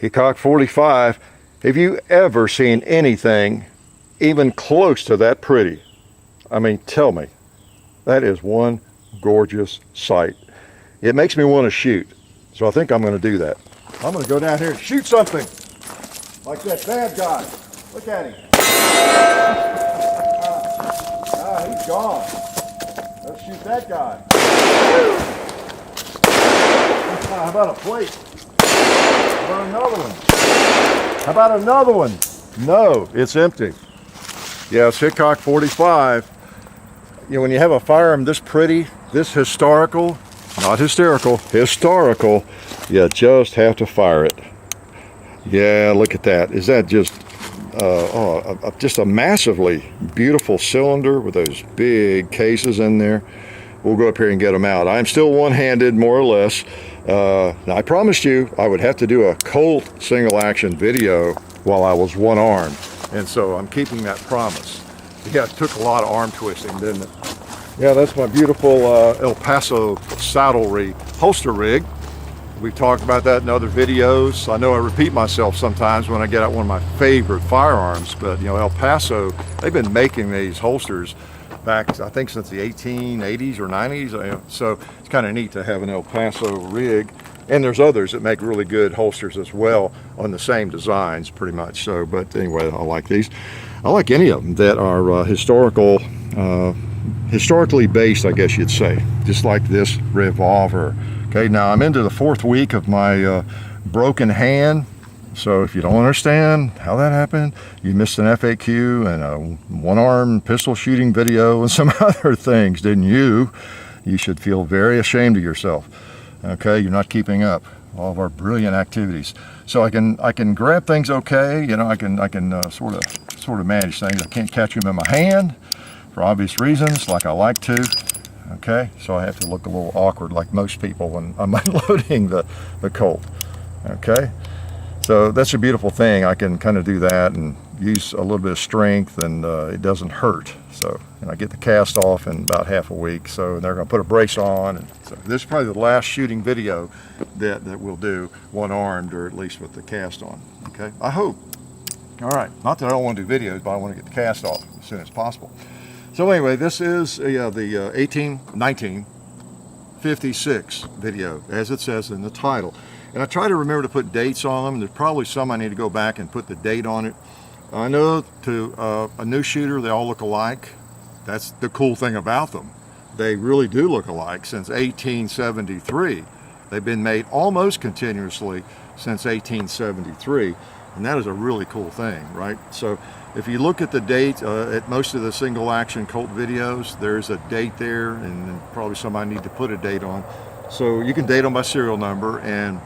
Hickok 45. Have you ever seen anything even close to that pretty? I mean, tell me. That is one gorgeous sight. It makes me want to shoot. So I think I'm going to do that. I'm going to go down here and shoot something. Like that bad guy. Look at him. He's gone. Let's shoot that guy. How about a plate? How about another one? How about another one? No, it's empty. Yeah, it's Hickok 45. You know, when you have a firearm this pretty, this historical, not hysterical, historical, you just have to fire it. Yeah, look at that. Is that just just a massively beautiful cylinder with those big cases in there? We'll go up here and get them out. I'm still one-handed, more or less. I promised you I would have to do a Colt single action video while I was one-armed, and so I'm keeping that promise. Yeah, it took a lot of arm twisting, didn't it? Yeah, that's my beautiful El Paso saddlery holster rig. We've talked about that in other videos. I know I repeat myself sometimes when I get out one of my favorite firearms, but you know, El Paso, they've been making these holsters back, I think, since the 1880s or 90s. So it's kind of neat to have an El Paso rig. And there's others that make really good holsters as well on the same designs, pretty much. So, but anyway, I like these. I like any of them that are historically based, I guess you'd say. Just like this REvolver. Okay, now I'm into the 4th week of my broken hand. So if you don't understand how that happened, you missed an FAQ and a one-arm pistol shooting video and some other things, didn't you? You should feel very ashamed of yourself. Okay, you're not keeping up all of our brilliant activities. So I can grab things okay. You know, I can sort of manage things. I can't catch them in my hand for obvious reasons, like I like to. Okay, so I have to look a little awkward like most people when I'm unloading the Colt. Okay, so that's a beautiful thing. I can kind of do that and use a little bit of strength, and it doesn't hurt. So, and I get the cast off in about half a week. So they're going to put a brace on, and so this is probably the last shooting video that we'll do one-armed, or at least with the cast on. Okay, I hope. All right, not that I don't want to do videos, but I want to get the cast off as soon as possible. So anyway, this is the 1956 video, as it says in the title. And I try to remember to put dates on them. There's probably some I need to go back and put the date on it. I know to a new shooter, they all look alike. That's the cool thing about them. They really do look alike since 1873. They've been made almost continuously since 1873. And that is a really cool thing, right? So if you look at the date at most of the single action Colt videos, there's a date there, and probably somebody need to put a date on. So you can date them by serial number, and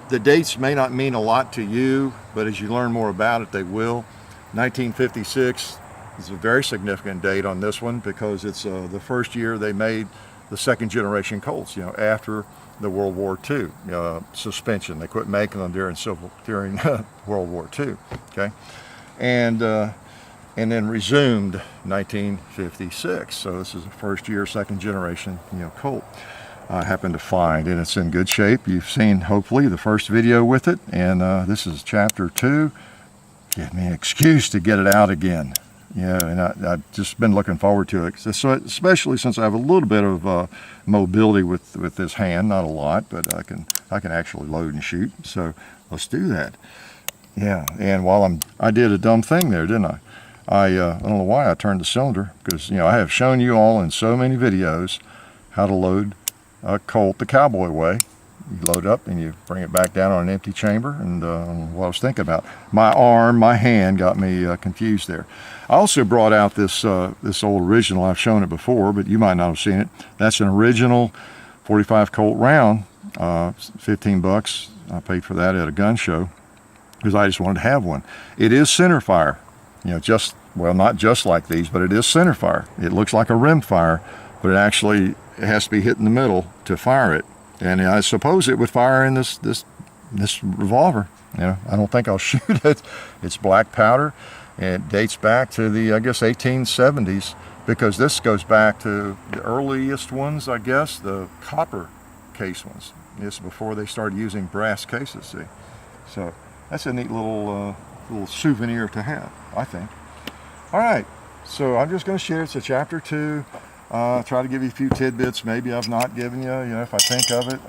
the dates may not mean a lot to you, but as you learn more about it, they will. 1956 is a very significant date on this one because it's the first year they made the 2nd generation Colts, you know, after the World War II suspension. They quit making them during World War II, okay? And then resumed 1956. So this is the first year, 2nd generation, you know, Colt. I happen to find, and it's in good shape. You've seen, hopefully, the first video with it, and this is chapter 2. Give me an excuse to get it out again. Yeah, and I've just been looking forward to it, especially since I have a little bit of mobility with this hand. Not a lot, but I can actually load and shoot. So let's do that. Yeah, and while I did a dumb thing there, didn't I? I don't know why I turned the cylinder, because you know I have shown you all in so many videos how to load a Colt the cowboy way. You load up and you bring it back down on an empty chamber, and what I was thinking about, my hand got me confused there. I also brought out this old original. I've shown it before, but you might not have seen it. That's an original 45 Colt round, 15 bucks. I paid for that at a gun show because I just wanted to have one. It is center fire, you know, well, not just like these, but it is center fire. It looks like a rim fire, but it has to be hit in the middle to fire it. And I suppose it would fire in this revolver. You know, I don't think I'll shoot it. It's black powder. It dates back to the, I guess, 1870s, because this goes back to the earliest ones, I guess, the copper case ones. This is before they started using brass cases, see. So that's a neat little souvenir to have, I think. All right, so I'm just going to share. It's a chapter 2. Try to give you a few tidbits maybe I've not given you, if I think of it.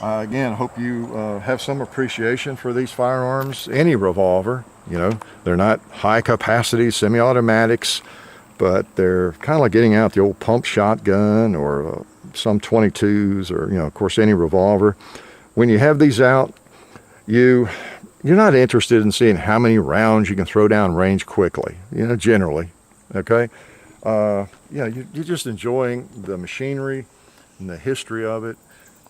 Again, hope you have some appreciation for these firearms. Any revolver, they're not high capacity semi-automatics, but they're kind of like getting out the old pump shotgun or some 22s or, of course, any revolver. When you have these out, you're not interested in seeing how many rounds you can throw down range quickly, generally, okay? You're just enjoying the machinery and the history of it,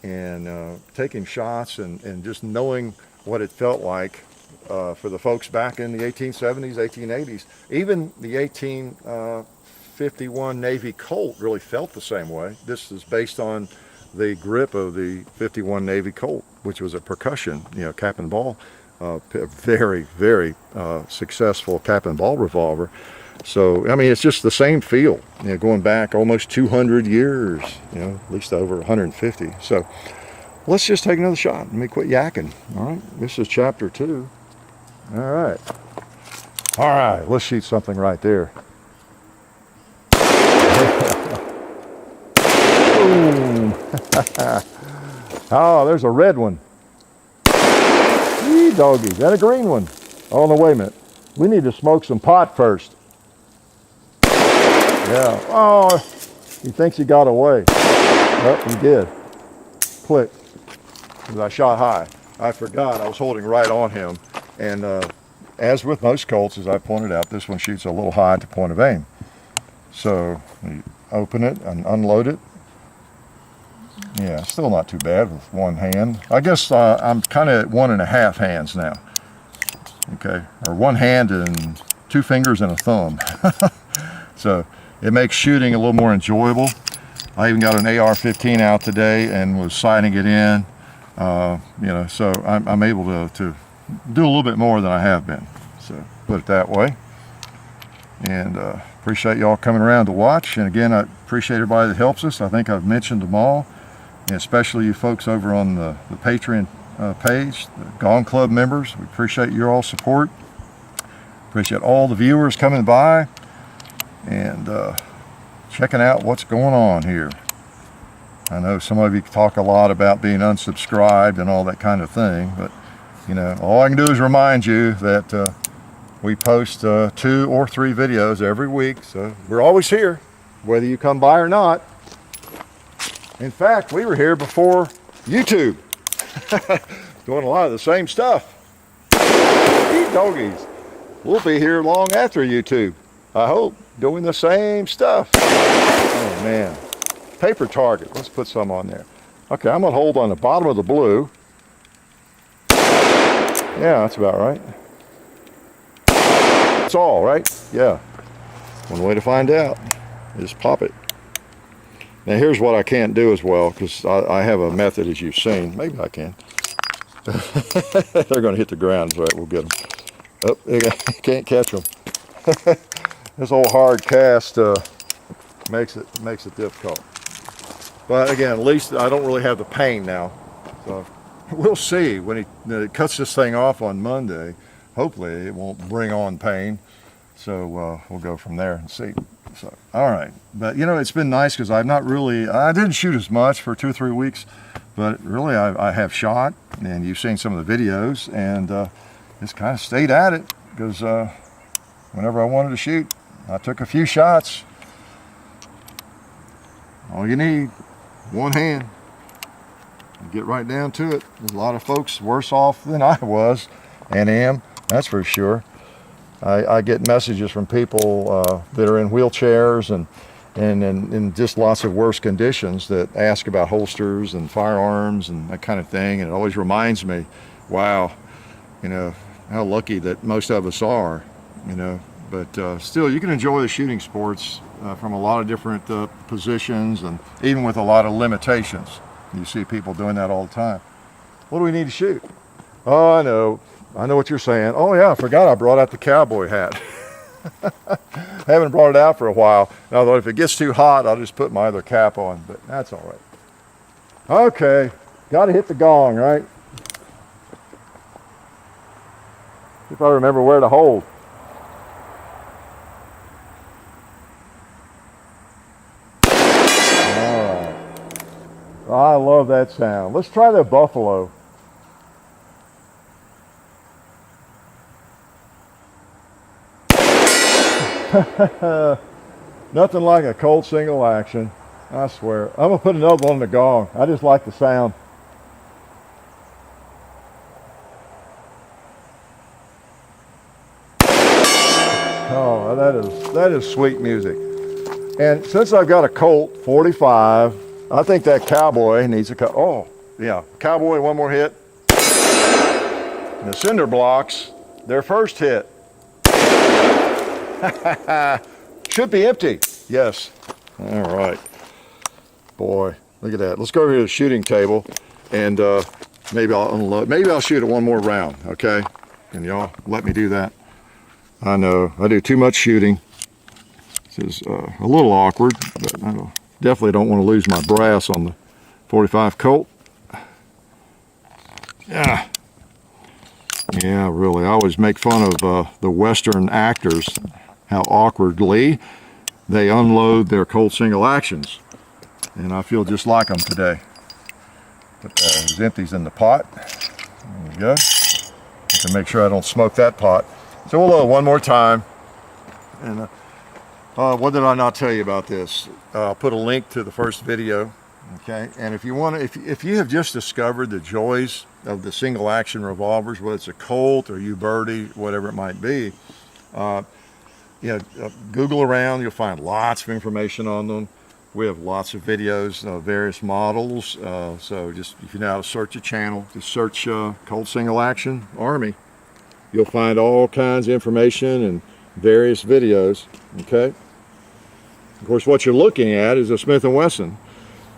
and taking shots and just knowing what it felt like for the folks back in the 1870s, 1880s. Even the 1851 Navy Colt really felt the same way. This is based on the grip of the 51 Navy Colt, which was a percussion, cap and ball, very, very successful cap and ball revolver. So, I mean, it's just the same feel, going back almost 200 years, at least over 150. So let's just take another shot. Let me quit yakking. All right, this is chapter 2. All right, let's shoot something right there. Boom. Oh, there's a red one. Yee, doggy, that a green one. Oh, no, wait a minute. We need to smoke some pot first. Yeah. Oh, he thinks he got away. Oh, he did. Click. Because I shot high. I forgot I was holding right on him. And as with most Colts, as I pointed out, this one shoots a little high at the point of aim. So you open it and unload it. Yeah, still not too bad with one hand. I guess I'm kind of at 1.5 hands now. Okay, or one hand and 2 fingers and a thumb. So it makes shooting a little more enjoyable. I even got an AR-15 out today and was sighting it in. So I'm able to do a little bit more than I have been. So put it that way. And appreciate y'all coming around to watch. And again, I appreciate everybody that helps us. I think I've mentioned them all, and especially you folks over on the Patreon page, the Gone Club members. We appreciate your all support. Appreciate all the viewers coming by and checking out what's going on here. I know some of you talk a lot about being unsubscribed and all that kind of thing, but all I can do is remind you that we post 2 or 3 videos every week, so we're always here, whether you come by or not. In fact, we were here before YouTube, doing a lot of the same stuff. Eat doggies. We'll be here long after YouTube, I hope, doing the same stuff. Oh man, paper target, let's put some on there. Okay, I'm gonna hold on the bottom of the blue. Yeah, that's about right. That's all, right? Yeah. One way to find out is pop it. Now here's what I can't do as well, because I have a method, as you've seen. Maybe I can. They're going to hit the ground, so we'll get them. Oh, you can't catch them. This old hard cast makes it difficult. But again, at least I don't really have the pain now. So we'll see when he cuts this thing off on Monday. Hopefully it won't bring on pain. So we'll go from there and see. So, all right. But it's been nice because I didn't shoot as much for 2 or 3 weeks, but really I have shot, and you've seen some of the videos, and just kind of stayed at it because whenever I wanted to shoot, I took a few shots. All you need, one hand. Get right down to it. There's a lot of folks worse off than I was and am, that's for sure. I get messages from people that are in wheelchairs and in just lots of worse conditions that ask about holsters and firearms and that kind of thing. And it always reminds me, wow, how lucky that most of us are, But still, you can enjoy the shooting sports from a lot of different positions, and even with a lot of limitations. You see people doing that all the time. What do we need to shoot? Oh, I know what you're saying. Oh yeah, I forgot I brought out the cowboy hat. I haven't brought it out for a while. And I thought if it gets too hot, I'll just put my other cap on, but that's all right. Okay, Got to hit the gong, right? If I remember where to hold. All right. I love that sound. Let's try the buffalo. Nothing like a Colt single action, I swear. I'm gonna put another one on the gong. I just like the sound. Oh, that is sweet music. And since I've got a Colt 45, I think that cowboy needs a oh yeah, cowboy, one more hit. And the cinder blocks, their first hit. Should be empty. Yes. All right. Boy, look at that. Let's go over here to the shooting table, and maybe I'll unload. Maybe I'll shoot it one more round. Okay? Can y'all let me do that? I know I do too much shooting. This is a little awkward, but I definitely don't want to lose my brass on the 45 Colt. Yeah. Yeah, really. I always make fun of the Western actors, how awkwardly they unload their Colt single actions. And I feel just like them today. Put these empties in the pot. There we go. To make sure I don't smoke that pot. So we'll load one more time. And what did I not tell you about this? I'll put a link to the first video. Okay, and if you want to, if you have just discovered the joys of the single action revolvers, whether it's a Colt or Uberti, whatever it might be, Google around, you'll find lots of information on them. We have lots of videos of various models. So just if you know how to search a channel, just search Colt single action Army. You'll find all kinds of information and various videos. Okay. Of course, what you're looking at is a Smith & Wesson.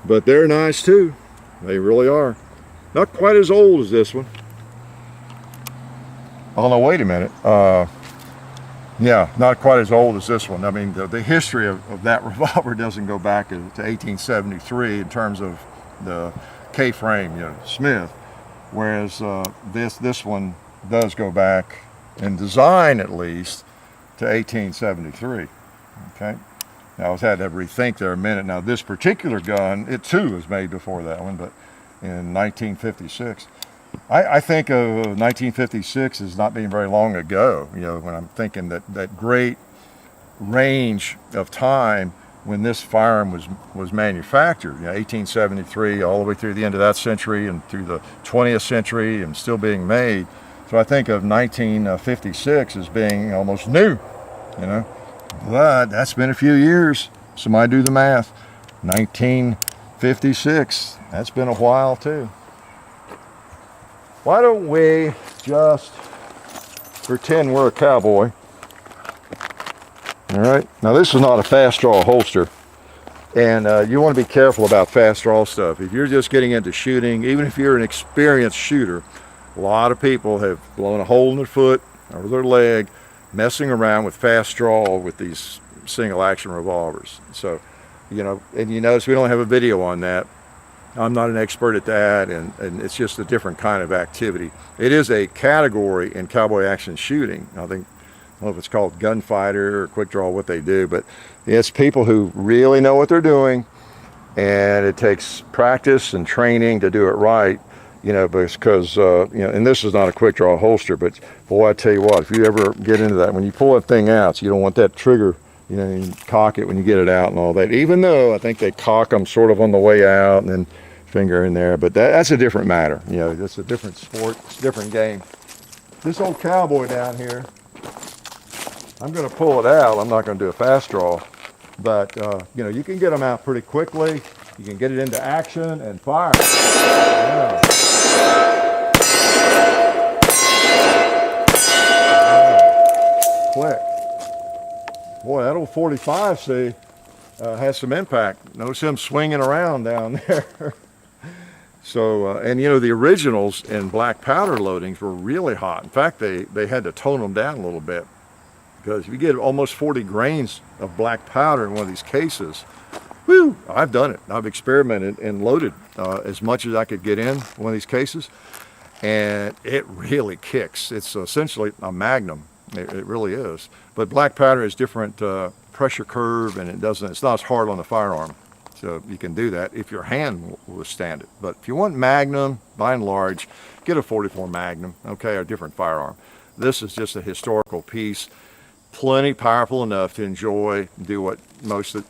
But they're nice too. They really are. Not quite as old as this one. Oh no, wait a minute. Yeah, not quite as old as this one. I mean, the history of that revolver doesn't go back to 1873 in terms of the K-frame, Smith. Whereas this one does go back, in design at least, to 1873. Okay. Now, I've had to rethink there a minute. Now, this particular gun, it too was made before that one, but in 1956. I think of 1956 as not being very long ago, when I'm thinking that great range of time when this firearm was manufactured, 1873 all the way through the end of that century and through the 20th century and still being made. So I think of 1956 as being almost new, But that's been a few years. Somebody do the math. 1956. That's been a while too. Why don't we just pretend we're a cowboy? All right. Now this is not a fast draw holster, and you want to be careful about fast draw stuff. If you're just getting into shooting, even if you're an experienced shooter, a lot of people have blown a hole in their foot or their leg messing around with fast draw with these single action revolvers. So, and you notice we don't have a video on that. I'm not an expert at that, and it's just a different kind of activity. It is a category in cowboy action shooting. I don't know if it's called gunfighter or quick draw, what they do, but it's people who really know what they're doing, and it takes practice and training to do it right. Because and this is not a quick draw holster, but boy, I tell you what, if you ever get into that, when you pull that thing out, so you don't want that trigger, you cock it when you get it out and all that. Even though I think they cock them sort of on the way out and then finger in there, but that's a different matter. It's a different sport, it's a different game. This old cowboy down here, I'm going to pull it out. I'm not going to do a fast draw, but you can get them out pretty quickly. You can get it into action and fire. Yeah. Quick. Boy, that old 45, see, has some impact. Notice him swinging around down there. So, and the originals in black powder loadings were really hot. In fact, they had to tone them down a little bit, because if you get almost 40 grains of black powder in one of these cases, whew, I've done it. I've experimented and loaded as much as I could get in one of these cases, and it really kicks. It's essentially a Magnum. It really is. But black powder is different pressure curve, and it's not as hard on the firearm. So you can do that if your hand will withstand it. But if you want Magnum, by and large, get a 44 Magnum, okay, or a different firearm. This is just a historical piece, plenty powerful enough to enjoy, do what most of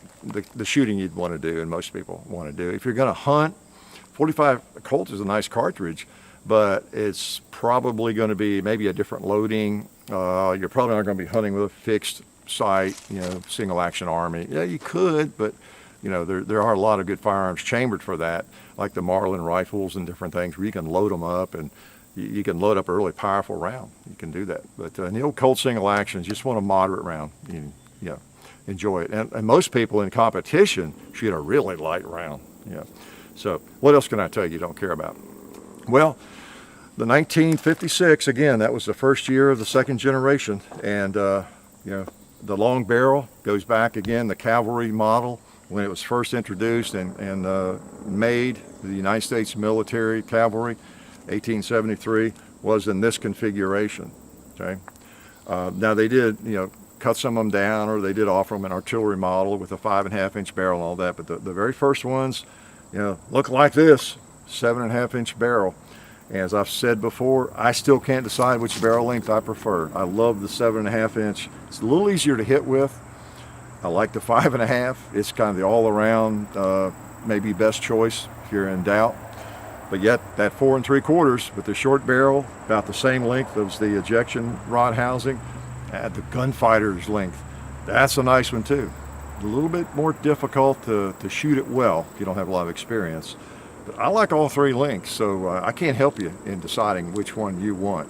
the shooting you'd want to do, and most people want to do. If you're going to hunt, 45 Colt is a nice cartridge, but it's probably going to be maybe a different loading. You're probably not going to be hunting with a fixed sight, single action army. Yeah, you could, but there are a lot of good firearms chambered for that, like the Marlin rifles and different things where you can load them up, and you can load up a really powerful round. You can do that. But in the old Colt single actions, you just want a moderate round. Enjoy it. And most people in competition shoot a really light round. So what else can I tell you don't care about? Well, the 1956, again, that was the first year of the second generation. And, the long barrel goes back again, the cavalry model, when it was first introduced and made, the United States military cavalry, 1873, was in this configuration, okay? Now they did, cut some of them down, or they did offer them an artillery model with a 5.5-inch barrel and all that, but the very first ones, look like this, 7.5-inch barrel. And as I've said before, I still can't decide which barrel length I prefer. I love the 7.5-inch. It's a little easier to hit with. I like the 5.5. It's kind of the all-around, maybe best choice if you're in doubt. But yet that 4 3/4 with the short barrel, about the same length as the ejection rod housing, at the gunfighter's length, that's a nice one too. A little bit more difficult to shoot it well if you don't have a lot of experience. But I like all three lengths, so I can't help you in deciding which one you want.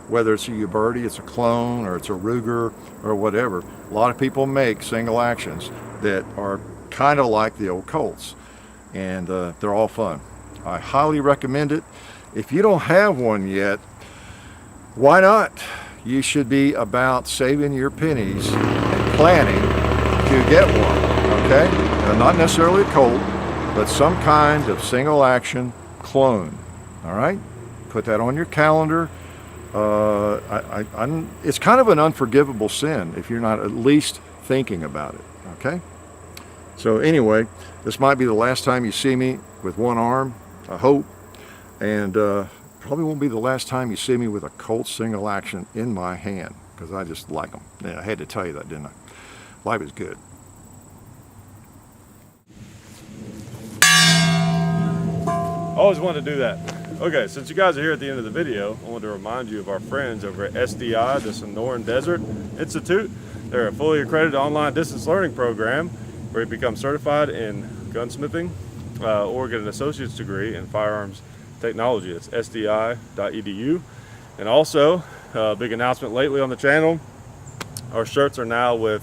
Whether it's a Uberti, it's a clone, or it's a Ruger, or whatever. A lot of people make single actions that are kind of like the old Colts, and they're all fun. I highly recommend it. If you don't have one yet, why not? You should be about saving your pennies and planning to get one, okay? Now, not necessarily a Colt, but some kind of single action clone, all right? Put that on your calendar. It's kind of an unforgivable sin if you're not at least thinking about it, okay? So anyway, this might be the last time you see me with one arm, I hope, and probably won't be the last time you see me with a Colt single action in my hand, because I just like them. Yeah, I had to tell you that, didn't I? Life is good. Always wanted to do that. Okay, since you guys are here at the end of the video, I want to remind you of our friends over at SDI, the Sonoran Desert Institute. They're a fully accredited online distance learning program where you become certified in gunsmithing or get an associate's degree in firearms technology. It's sdi.edu. And also, big announcement lately on the channel, our shirts are now with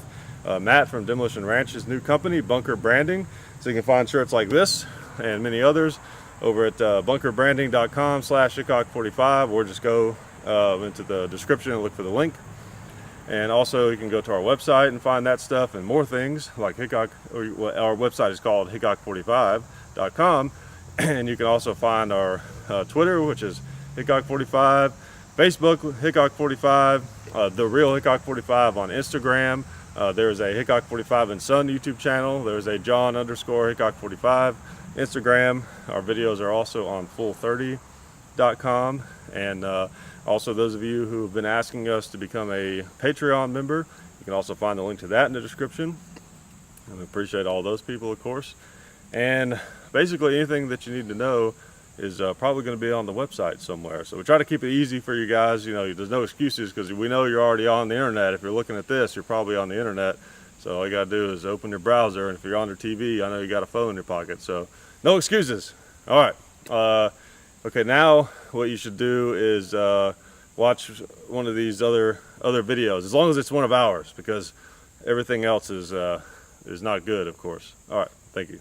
Matt from Demolition Ranch's new company, Bunker Branding. So you can find shirts like this and many others over at bunkerbranding.com/Hickok45, or just go into the description and look for the link. And also you can go to our website and find that stuff and more things like Hickok, or our website is called Hickok45.com. And you can also find our Twitter, which is Hickok45, Facebook Hickok45, The Real Hickok45 on Instagram. There's a Hickok45 and Son YouTube channel. There's a John_Hickok45 Instagram. Our videos are also on full30.com. And also, those of you who have been asking us to become a Patreon member, you can also find the link to that in the description. And we appreciate all those people, of course. And basically anything that you need to know is probably going to be on the website somewhere. So we try to keep it easy for you guys. There's no excuses, because we know you're already on the internet. If you're looking at this, you're probably on the internet. So all you got to do is open your browser, and if you're on your TV, I know you got a phone in your pocket. So no excuses. All right. Okay, now what you should do is watch one of these other videos, as long as it's one of ours, because everything else is not good, of course. All right. Thank you.